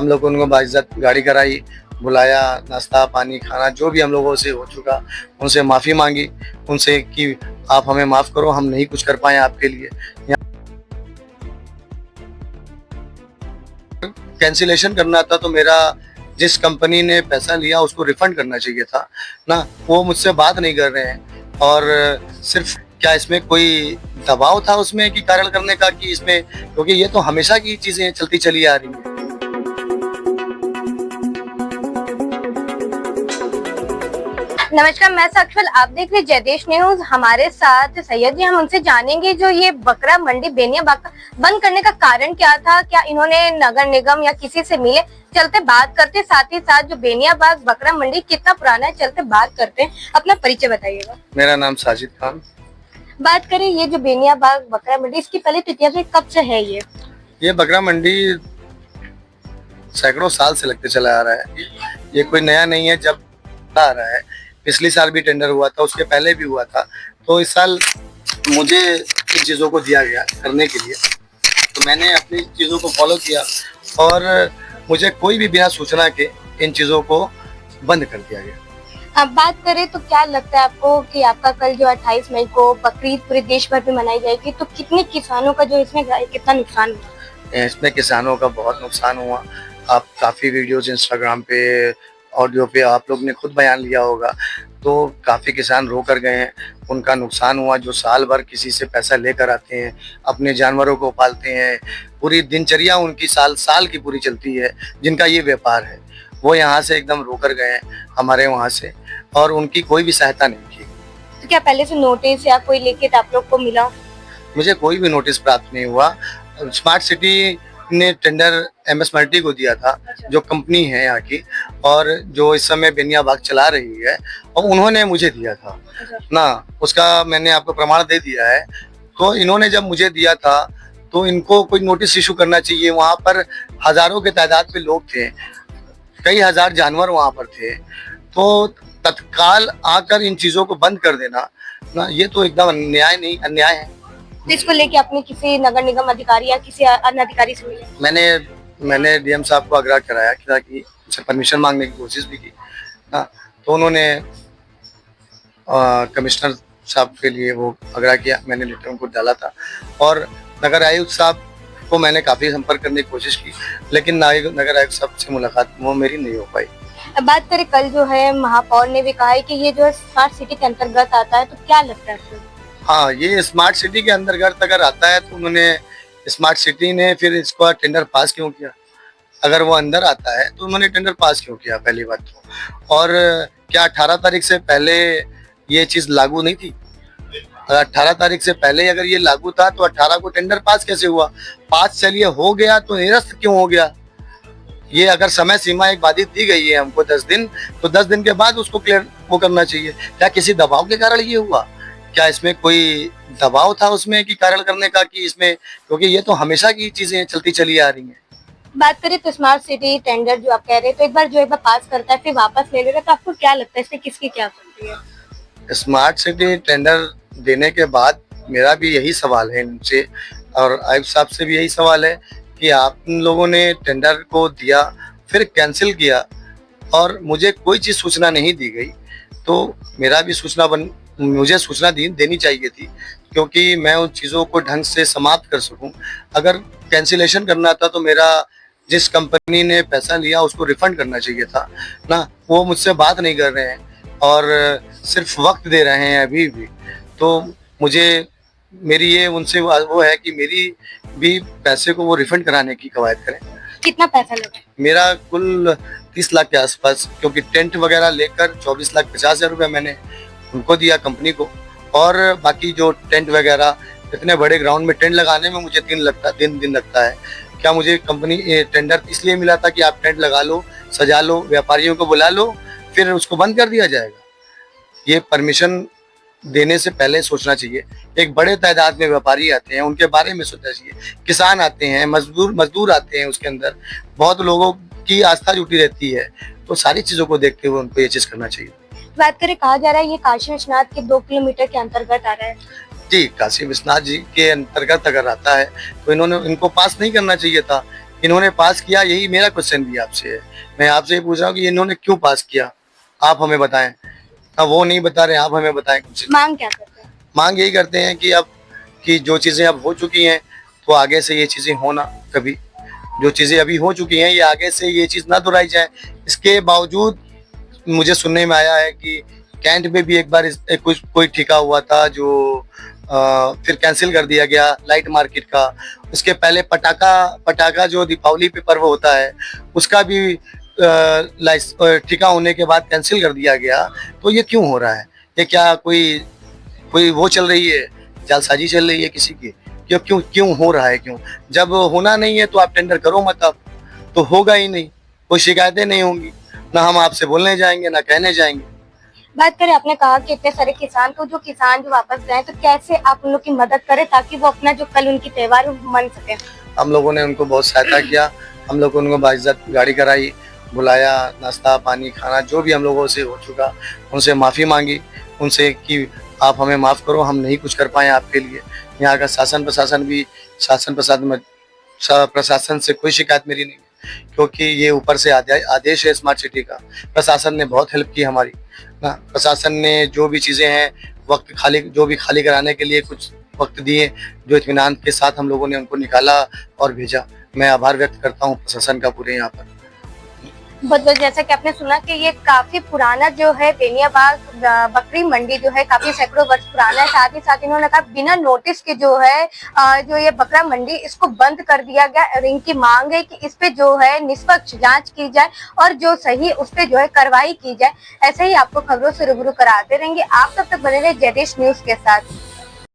लोगों ने उनको बाइज्जत गाड़ी कराई, बुलाया, नाश्ता पानी खाना जो भी हम लोगों से हो चुका, उनसे माफ़ी मांगी उनसे कि आप हमें माफ़ करो, हम नहीं कुछ कर पाए आपके लिए। कैंसिलेशन करना था तो मेरा जिस कंपनी ने पैसा लिया उसको रिफंड करना चाहिए था ना, वो मुझसे बात नहीं कर रहे हैं। और सिर्फ क्या इसमें कोई दबाव था उसमें कि कारण करने का कि इसमें, क्योंकि ये तो हमेशा की चीजें चलती चली आ रही हैं। नमस्कार, मैं साक्षर, आप देख रहे जयदेश न्यूज। हमारे साथ सैयद जी, हम उनसे जानेंगे जो ये बकरा मंडी बेनियाबाग बंद करने का कारण क्या था, क्या इन्होंने नगर निगम या किसी से मिले, चलते बात करते। साथ ही साथ जो बेनियाबाग बकरा मंडी कितना पुराना है, चलते बात करते हैं। अपना परिचय बताइएगा। मेरा नाम साजिद खान। बात करें ये जो बेनियाबाग बकरा मंडी, इसकी पहले तो इतिहास कब से है? ये बकरा मंडी सैकड़ों साल से लगते चला आ रहा है, ये कोई नया नहीं है। जब आ रहा है, पिछले साल भी टेंडर हुआ था, उसके पहले भी हुआ था, तो इस साल मुझे इन चीज़ों को दिया गया करने के लिए, तो मैंने अपनी चीज़ों को फॉलो किया और मुझे कोई भी बिना सूचना के इन चीज़ों को बंद कर दिया गया। अब बात करें तो क्या लगता है आपको कि आपका कल जो 28 मई को बकरीद पूरे देश भर में मनाई जाएगी, तो कितने किसानों का जो इसमें कितना नुकसान हुआ? इसमें किसानों का बहुत नुकसान हुआ। आप काफ़ी वीडियोज़ इंस्टाग्राम पे, ऑडियो पे आप लोग ने खुद बयान लिया होगा, तो काफ़ी किसान रो कर गए हैं। उनका नुकसान हुआ जो साल भर किसी से पैसा लेकर आते हैं, अपने जानवरों को पालते हैं, पूरी दिनचर्या उनकी साल साल की पूरी चलती है, जिनका ये व्यापार है, वो यहाँ से एकदम रो कर गए हैं हमारे वहाँ से, और उनकी कोई भी सहायता नहीं की। तो क्या पहले से नोटिस या कोई लिखित आप लोग को मिला? मुझे कोई भी नोटिस प्राप्त नहीं हुआ। स्मार्ट सिटी ने टेंडर MS मल्टी को दिया था, जो कंपनी है यहाँ की और जो इस समय बेनियाबाग चला रही है, और उन्होंने मुझे दिया था ना, उसका मैंने आपको प्रमाण दे दिया है। तो इन्होंने जब मुझे दिया था तो इनको कोई नोटिस इशू करना चाहिए। वहाँ पर हजारों के तादाद पे लोग थे, कई हजार जानवर वहाँ पर थे, तो तत्काल आकर इन चीज़ों को बंद कर देना ना, ये तो एकदम अन्याय है। तो इसको लेके अपने किसी नगर निगम अधिकारी या किसी अन्य अधिकारी से मिले? मैंने DM साहब को आग्रह कराया कि उनसे परमिशन मांगने की कोशिश भी की ना, तो उन्होंने कमिश्नर साहब के लिए वो आग्रह किया, मैंने लेटर उनको डाला था, और नगर आयुक्त साहब को मैंने काफ़ी संपर्क करने की कोशिश की, लेकिन नगर आयुक्त साहब से मुलाकात वो मेरी नहीं हो पाई। अब बात करें, कल जो है महापौर ने भी कहा है कि ये जो स्मार्ट सिटी के अंतर्गत आता है, तो क्या लगता है आपको? हाँ, ये स्मार्ट सिटी के अंतर्गत अगर आता है तो उन्होंने, स्मार्ट सिटी ने फिर इसको टेंडर पास क्यों किया? अगर वो अंदर आता है तो उन्होंने टेंडर पास क्यों किया, पहली बात तो। और क्या 18 तारीख से पहले ये चीज़ लागू नहीं थी? 18 तारीख से पहले अगर ये लागू था तो 18 को टेंडर पास कैसे हुआ? पास चलिए हो गया तो निरस्त क्यों हो गया? ये अगर समय सीमा एक बाधित दी गई है हमको 10 दिन, तो 10 दिन के बाद उसको क्लियर वो करना चाहिए। क्या किसी दबाव के कारण ये हुआ? क्या इसमें कोई दबाव था उसमें कि कारण करने का कि इसमें, क्योंकि ये तो हमेशा की चीजें चलती चली आ रही हैं। बात करें तो स्मार्ट सिटी टेंडर जो आप कह रहे हैं, तो एक बार पास करता है फिर वापस ले लेगा, तो आपको क्या लगता है इसमें किसकी क्या गलती है? स्मार्ट सिटी टेंडर देने के बाद मेरा भी यही सवाल है इनसे, और आयुक्त साहब से भी यही सवाल है कि आप लोगों ने टेंडर को दिया, फिर कैंसिल किया, और मुझे कोई चीज़ सूचना नहीं दी गई, तो मेरा भी मुझे सूचना देनी चाहिए थी, क्योंकि मैं उन चीज़ों को ढंग से समाप्त कर सकूं। अगर कैंसिलेशन करना था तो मेरा जिस कंपनी ने पैसा लिया उसको रिफंड करना चाहिए था ना, वो मुझसे बात नहीं कर रहे हैं और सिर्फ वक्त दे रहे हैं अभी भी। तो मुझे, मेरी ये उनसे वो है कि मेरी भी पैसे को वो रिफंड कराने की कवायद करें। कितना पैसा लगा? मेरा कुल 30 लाख के आसपास, क्योंकि टेंट वगैरह लेकर 24,50,000 रुपये मैंने उनको दिया कंपनी को, और बाकी जो टेंट वगैरह, इतने बड़े ग्राउंड में टेंट लगाने में मुझे 3 दिन लगता है। क्या मुझे कंपनी टेंडर इसलिए मिला था कि आप टेंट लगा लो, सजा लो, व्यापारियों को बुला लो, फिर उसको बंद कर दिया जाएगा? ये परमिशन देने से पहले सोचना चाहिए। एक बड़े तादाद में व्यापारी आते हैं, उनके बारे में सोचना चाहिए। किसान आते हैं, मजदूर आते हैं, उसके अंदर बहुत लोगों की आस्था जुटी रहती है, तो सारी चीज़ों को देखते हुए उनको ये चीज़ करना चाहिए। बात करें, कहा जा रहा है ये काशी विश्वनाथ के 2 किलोमीटर के अंतर्गत आ रहा है। जी, काशी विश्वनाथ जी के अंतर्गत अगर आता है तो इनको पास नहीं करना चाहिए था। इन्होंने पास किया, यही मेरा क्वेश्चन भी आपसे है। मैं आपसे ये पूछ रहा हूँ कि इन्होंने क्यों पास किया, आप हमें बताएं। अब वो नहीं बता रहे, आप हमें बताएं कुछ। मांग क्या करते हैं? मांग यही करते हैं कि अब कि जो चीजें अब हो चुकी हैं तो आगे से ये चीजें होना कभी, जो चीजें अभी हो चुकी हैं ये आगे से ये चीज ना दोहराई जाए। इसके बावजूद मुझे सुनने में आया है कि कैंट में भी एक बार कुछ कोई ठिका हुआ था जो फिर कैंसिल कर दिया गया, लाइट मार्केट का। उसके पहले पटाखा जो दीपावली पे पर्व होता है उसका भी ठिका होने के बाद कैंसिल कर दिया गया। तो ये क्यों हो रहा है? ये क्या कोई कोई वो चल रही है, जालसाजी चल रही है किसी की? क्यों क्यों क्यों हो रहा है? क्यों? जब होना नहीं है तो आप टेंडर करो मत, अब तो होगा ही नहीं, कोई शिकायतें नहीं होंगी, ना हम आपसे बोलने जाएंगे ना कहने जाएंगे। बात करें, आपने कहा कि इतने सारे किसान, तो जो किसान जो वापस जाए तो कैसे आप उन लोग की मदद करें ताकि वो अपना जो कल उनकी त्योहार मन सके? हम लोगों ने उनको बहुत सहायता किया, हम लोग उनको बाइज्जत गाड़ी कराई, बुलाया, नाश्ता पानी खाना जो भी हम लोगों से हो चुका, उनसे माफ़ी मांगी, उनसे कि आप हमें माफ़ करो, हम नहीं कुछ कर पाए आपके लिए। यहाँ का प्रशासन से कोई शिकायत मेरी नहीं है, क्योंकि ये ऊपर से आदेश है स्मार्ट सिटी का। प्रशासन ने बहुत हेल्प की हमारी ना, प्रशासन ने जो भी चीज़ें हैं जो भी खाली कराने के लिए कुछ वक्त दिए, जो इत्मीनान के साथ हम लोगों ने उनको निकाला और भेजा। मैं आभार व्यक्त करता हूँ प्रशासन का पूरे यहाँ पर। बहुत बहुत, जैसा कि आपने सुना कि ये काफी पुराना जो है बेनियाबाग बकरी मंडी जो है काफी सैकड़ों वर्ष पुराना है। साथ ही साथ इन्होंने कहा बिना नोटिस के जो है जो ये बकरा मंडी इसको बंद कर दिया गया और इनकी मांग है कि इस पे जो है निष्पक्ष जांच की जाए और जो सही उस पे जो है कार्रवाई की जाए। ऐसे ही आपको खबरों से रूबरू कराते रहेंगे। आप तब तक बने रहे जयदेश न्यूज के साथ।